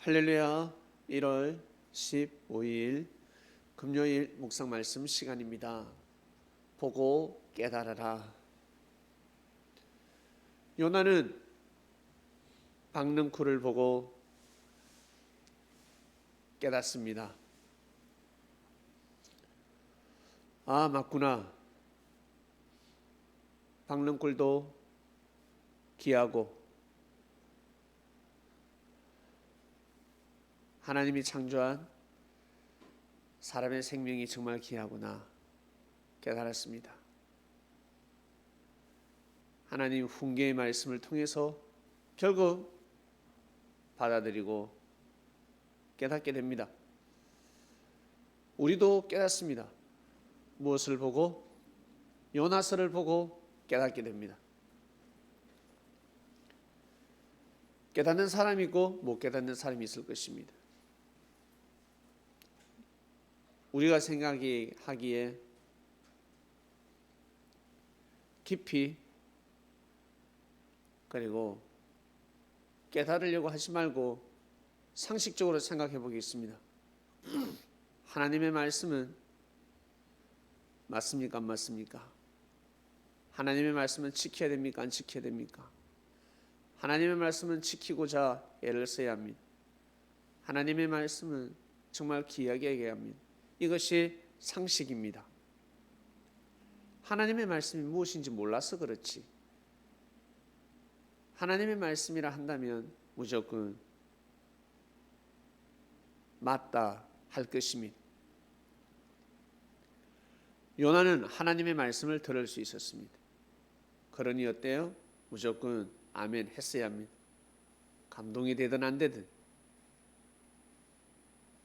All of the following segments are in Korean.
할렐루야. 1월 15일 금요일 묵상 말씀 시간입니다. 보고 깨달아라. 요나는 박는 쿨을 보고 깨닫습니다. 아, 맞구나. 박는 꿀도 귀하고 하나님이 창조한 사람의 생명이 정말 귀하구나 깨달았습니다. 하나님 훈계의 말씀을 통해서 결국 받아들이고 깨닫게 됩니다. 우리도 깨닫습니다. 무엇을 보고? 요나서를 보고 깨닫게 됩니다. 깨닫는 사람이 있고 못 깨닫는 사람이 있을 것입니다. 우리가 생각하기에 깊이 그리고 깨달으려고 하지 말고 상식적으로 생각해 보겠습니다. 하나님의 말씀은 맞습니까? 안 맞습니까? 하나님의 말씀은 지켜야 됩니까? 안 지켜야 됩니까? 하나님의 말씀은 지키고자 애를 써야 합니다. 하나님의 말씀은 정말 귀하게 얘기해야 합니다. 이것이 상식입니다. 하나님의 말씀이 무엇인지 몰라서 그렇지. 하나님의 말씀이라 한다면 무조건 맞다 할 것입니다. 요나는 하나님의 말씀을 들을 수 있었습니다. 그러니 어때요? 무조건 아멘 했어야 합니다. 감동이 되든 안 되든.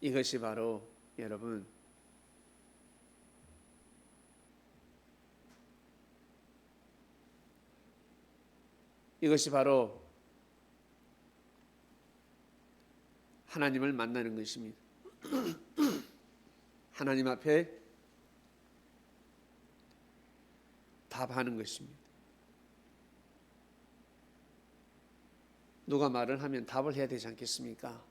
이것이 바로 여러분 이것이 바로 하나님을 만나는 것입니다. 하나님 앞에 답하는 것입니다. 누가 말을 하면 답을 해야 되지 않겠습니까?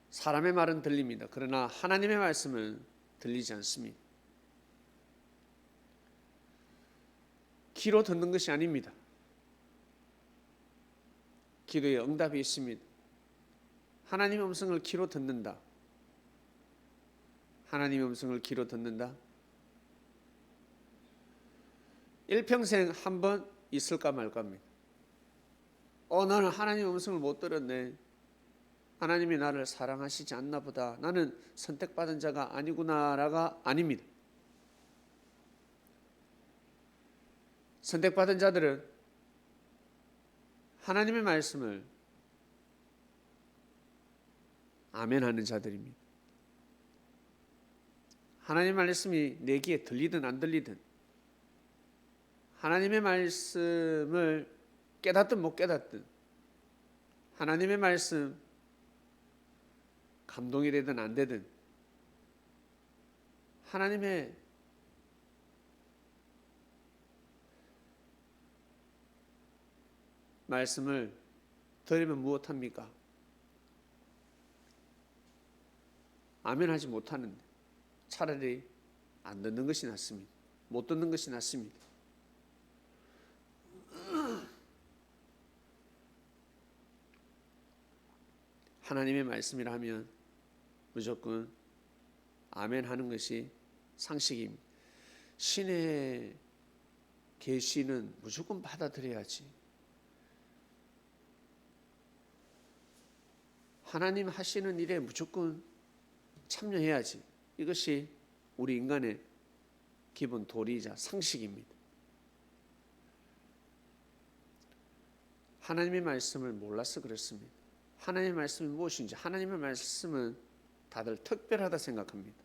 사람의 말은 들립니다. 그러나 하나님의 말씀은 들리지 않습니다. 귀로 듣는 것이 아닙니다. 기도에 응답이 있습니다. 하나님의 음성을 귀로 듣는다. 하나님의 음성을 귀로 듣는다. 일평생 한 번 있을까 말까 합니다. 나는 하나님의 음성을 못 들었네. 하나님이 나를 사랑하시지 않나 보다. 나는 선택받은 자가 아니구나라가 아닙니다. 선택받은 자들은 하나님의 말씀을 아멘하는 자들입니다. 하나님의 말씀이 내 귀에 들리든 안 들리든 하나님의 말씀을 깨닫든 못 깨닫든 하나님의 말씀 감동이 되든 안 되든 하나님의 말씀을 들으면 무엇합니까? 아멘하지 못하는데 차라리 안 듣는 것이 낫습니다. 못 듣는 것이 낫습니다. 하나님의 말씀이라 하면 무조건 아멘하는 것이 상식입니다. 신의 계시는 무조건 받아들여야지. 하나님 하시는 일에 무조건 참여해야지. 이것이 우리 인간의 기본 도리이자 상식입니다. 하나님의 말씀을 몰라서 그렇습니다. 하나님의 말씀이 무엇인지, 하나님의 말씀은 다들 특별하다 생각합니다.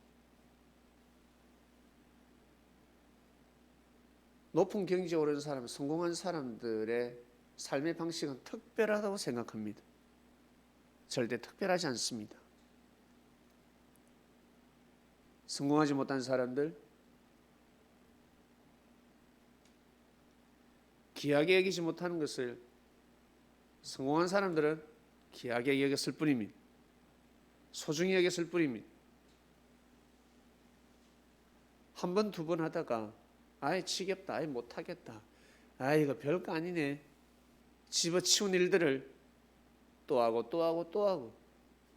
높은 경지에 오른 사람, 성공한 사람들의 삶의 방식은 특별하다고 생각합니다. 절대 특별하지 않습니다. 성공하지 못한 사람들, 귀하게 여기지 못하는 것을 성공한 사람들은 귀하게 여겼을 뿐입니다. 소중히 여겼을 뿐입니다. 한 번, 두 번 하다가 아이 지겹다, 아이 못하겠다, 아이 이거 별거 아니네, 집어치운 일들을 또 하고 또 하고 또 하고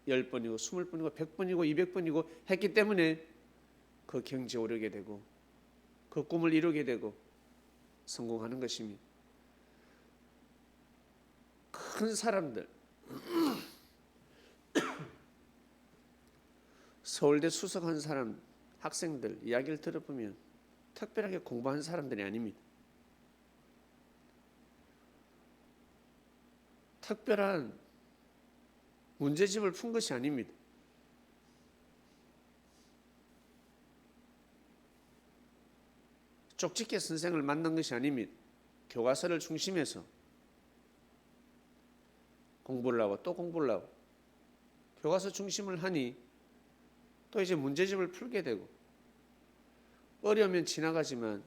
10번이고 20번이고 100번이고 200번이고 했기 때문에 그 경지에 오르게 되고 그 꿈을 이루게 되고 성공하는 것입니다. 큰 사람들, 서울대 수석한 사람, 학생들 이야기를 들어보면 특별하게 공부한 사람들이 아닙니다. 특별한 문제집을 푼 것이 아닙니다. 쪽집게 선생을 만난 것이 아닙니다. 교과서를 중심해서 공부를 하고 또 공부를 하고 교과서 중심을 하니 또 이제 문제집을 풀게 되고 어려우면 지나가지만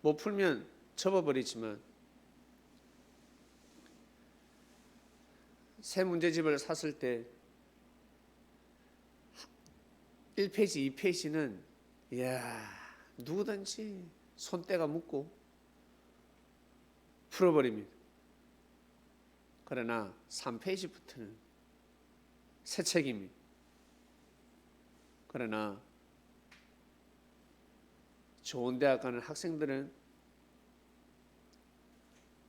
못 풀면 접어버리지만 새 문제집을 샀을 때 1페이지, 2페이지는 이야 누구든지 손때가 묻고 풀어버립니다. 그러나 3페이지부터는 새 책입니다. 그러나 좋은 대학 가는 학생들은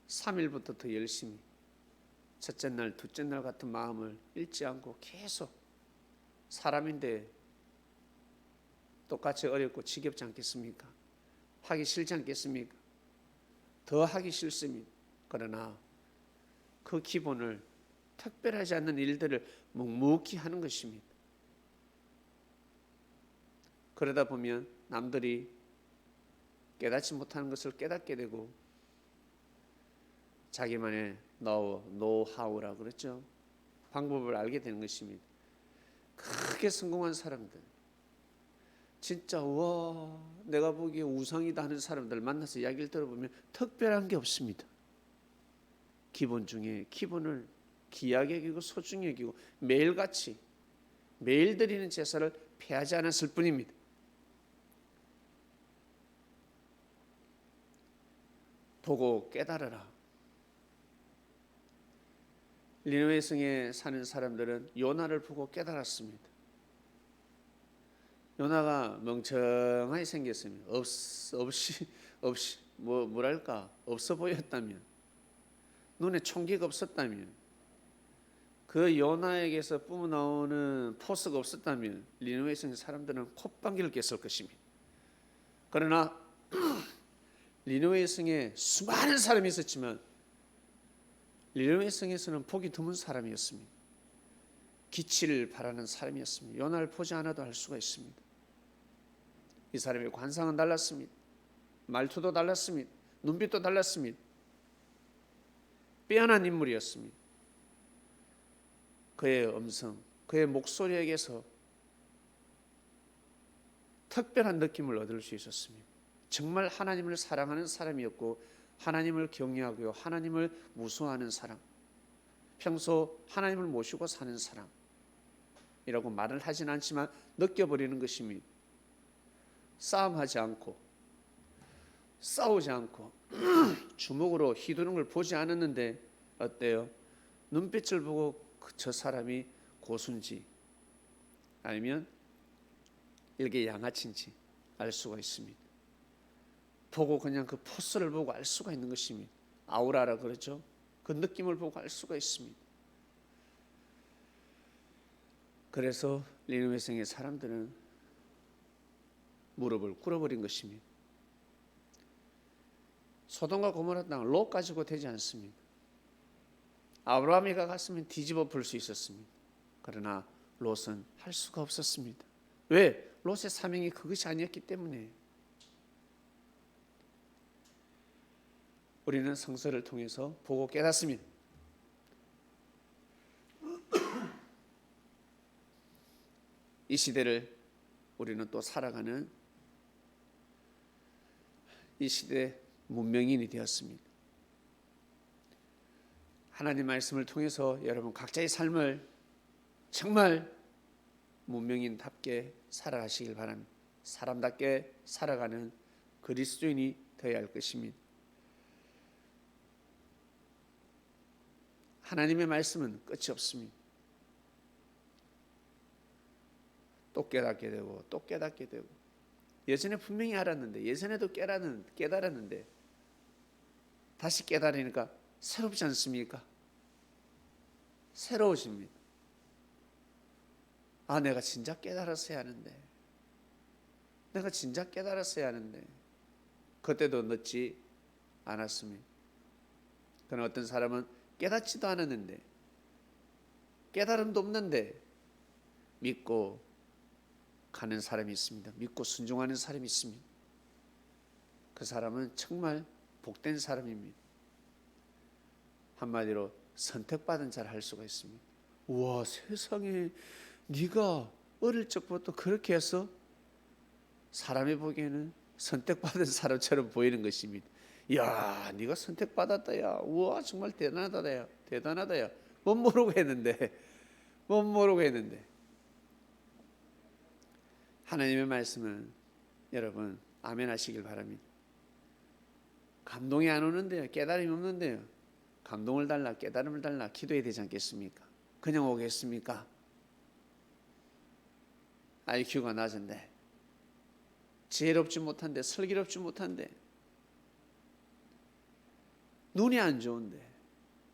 3일부터 더 열심히 첫째 날, 둘째 날 같은 마음을 잃지 않고 계속 사람인데 똑같이 어렵고 지겹지 않겠습니까? 하기 싫지 않겠습니까? 더 하기 싫습니다. 그러나 그 기본을 특별하지 않는 일들을 묵묵히 하는 것입니다. 그러다 보면 남들이 깨닫지 못하는 것을 깨닫게 되고 자기만의 노하우라 그랬죠. 방법을 알게 되는 것입니다. 크게 성공한 사람들, 진짜 와 내가 보기에 우상이다 하는 사람들 만나서 이야기를 들어보면 특별한 게 없습니다. 기본 중에 기본을 귀하게 여기고 소중히 여기고 매일같이 매일 드리는 제사를 폐하지 않았을 뿐입니다. 보고 깨달아라. 니느웨 성에 사는 사람들은 요나를 보고 깨달았습니다. 요나가 멍청하게 생겼습니다. 뭐랄까 없어 보였다면, 눈에 총기가 없었다면, 그 요나에게서 뿜어나오는 포스가 없었다면 니느웨 성의 사람들은 콧방귀를 꼈을 것입니다. 그러나 니느웨 성에 수많은 사람이 있었지만 니느웨 성에서는 보기 드문 사람이었습니다. 기치를 바라는 사람이었습니다. 요나를 보지 않아도 알 수가 있습니다. 이 사람의 관상은 달랐습니다. 말투도 달랐습니다. 눈빛도 달랐습니다. 빼어난 인물이었습니다. 그의 음성, 그의 목소리에게서 특별한 느낌을 얻을 수 있었습니다. 정말 하나님을 사랑하는 사람이었고 하나님을 경외하고 하나님을 무서워하는 사람, 평소 하나님을 모시고 사는 사람이라고 말을 하진 않지만 느껴버리는 것입니다. 싸움하지 않고 싸우지 않고 주먹으로 휘두르는 걸 보지 않았는데 어때요? 눈빛을 보고 저 사람이 고수인지 아니면 일개 양아치인지 알 수가 있습니다. 보고 그냥 그 포스를 보고 알 수가 있는 것입니다. 아우라라 그러죠. 그 느낌을 보고 알 수가 있습니다. 그래서 니느웨 성의 사람들은 무릎을 꿇어버린 것입니다. 소돔과 고모라 땅 롯 가지고 되지 않습니다. 아브라함이 갔으면 뒤집어 풀 수 있었습니다. 그러나 롯은 할 수가 없었습니다. 왜? 롯의 사명이 그것이 아니었기 때문에. 우리는 성서를 통해서 보고 깨닫습니다. 이 시대를 우리는 또 살아가는 이 시대 문명인이 되었습니다. 하나님 말씀을 통해서 여러분 각자의 삶을 정말 문명인답게 살아가시길 바랍니다. 사람답게 살아가는 그리스도인이 되어야 할 것입니다. 하나님의 말씀은 끝이 없습니다. 또 깨닫게 되고 또 깨닫게 되고, 예전에 분명히 알았는데, 예전에도 깨달았는데 다시 깨달으니까 새롭지 않습니까? 새로워집니다. 아, 내가 진작 깨달았어야 하는데, 내가 진작 깨달았어야 하는데. 그때도 늦지 않았습니다. 그러나 어떤 사람은 깨닫지도 않았는데, 깨달음도 없는데 믿고 가는 사람이 있습니다. 믿고 순종하는 사람이 있습니다. 그 사람은 정말 복된 사람입니다. 한마디로 선택받은 자를 할 수가 있습니다. 우와, 세상에 네가 어릴 적부터 그렇게 해서 사람이 보기에는 선택받은 사람처럼 보이는 것입니다. 야, 네가 선택받았다. 야, 우와, 정말 대단하다. 야, 대단하다. 야, 못 모르고 했는데, 못 모르고 했는데. 하나님의 말씀은 여러분 아멘 하시길 바랍니다. 감동이 안 오는데요, 깨달음이 없는데요, 감동을 달라, 깨달음을 달라 기도해야 되지 않겠습니까? 그냥 오겠습니까? IQ가 낮은데, 지혜롭지 못한데, 슬기롭지 못한데, 눈이 안 좋은데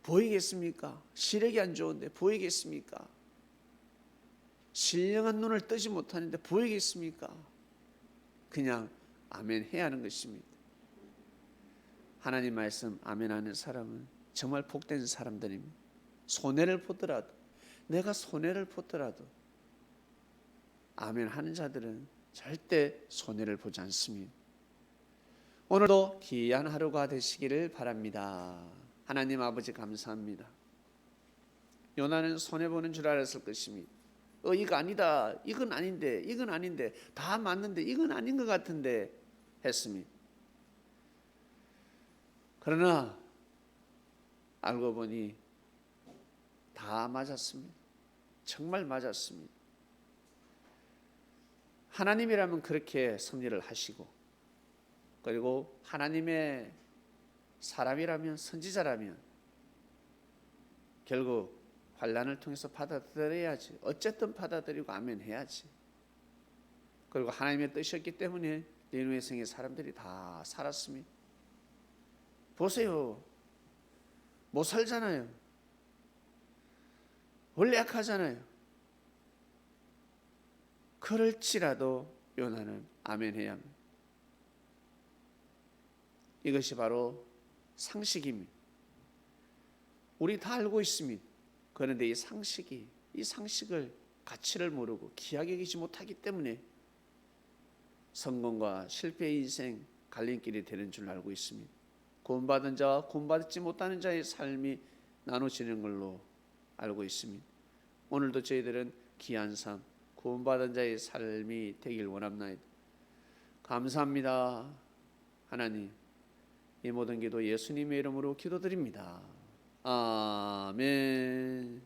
보이겠습니까? 시력이 안 좋은데 보이겠습니까? 신령한 눈을 뜨지 못하는데 보이겠습니까? 그냥 아멘 해야 하는 것입니다. 하나님 말씀 아멘 하는 사람은 정말 복된 사람들입니다. 손해를 보더라도, 내가 손해를 보더라도 아멘 하는 자들은 절대 손해를 보지 않습니다. 오늘도 귀한 하루가 되시기를 바랍니다. 하나님 아버지 감사합니다. 요나는 손해보는 줄 알았을 것입니다. 이거 아니다, 이건 아닌데, 이건 아닌데, 다 맞는데 이건 아닌 것 같은데 했습니다. 그러나 알고 보니 다 맞았습니다. 정말 맞았습니다. 하나님이라면 그렇게 섭리를 하시고, 그리고 하나님의 사람이라면, 선지자라면 결국 환난을 통해서 받아들여야지. 어쨌든 받아들이고 아멘 해야지. 그리고 하나님의 뜻이었기 때문에 니느웨 성의 사람들이 다 살았습니다. 보세요, 못 살잖아요. 원래 약하잖아요. 그럴지라도 요나는 아멘 해야 합니다. 이것이 바로 상식입니다. 우리 다 알고 있습니다. 그런데 이 상식을, 가치를 모르고 귀하게 여기지 못하기 때문에 성공과 실패의 인생 갈림길이 되는 줄 알고 있습니다. 구원받은 자와 구원받지 못하는 자의 삶이 나눠지는 걸로 알고 있습니다. 오늘도 저희들은 귀한 삶, 구원받은 자의 삶이 되길 원합나이다. 감사합니다. 하나님, 이 모든 기도 예수님의 이름으로 기도드립니다. 아멘.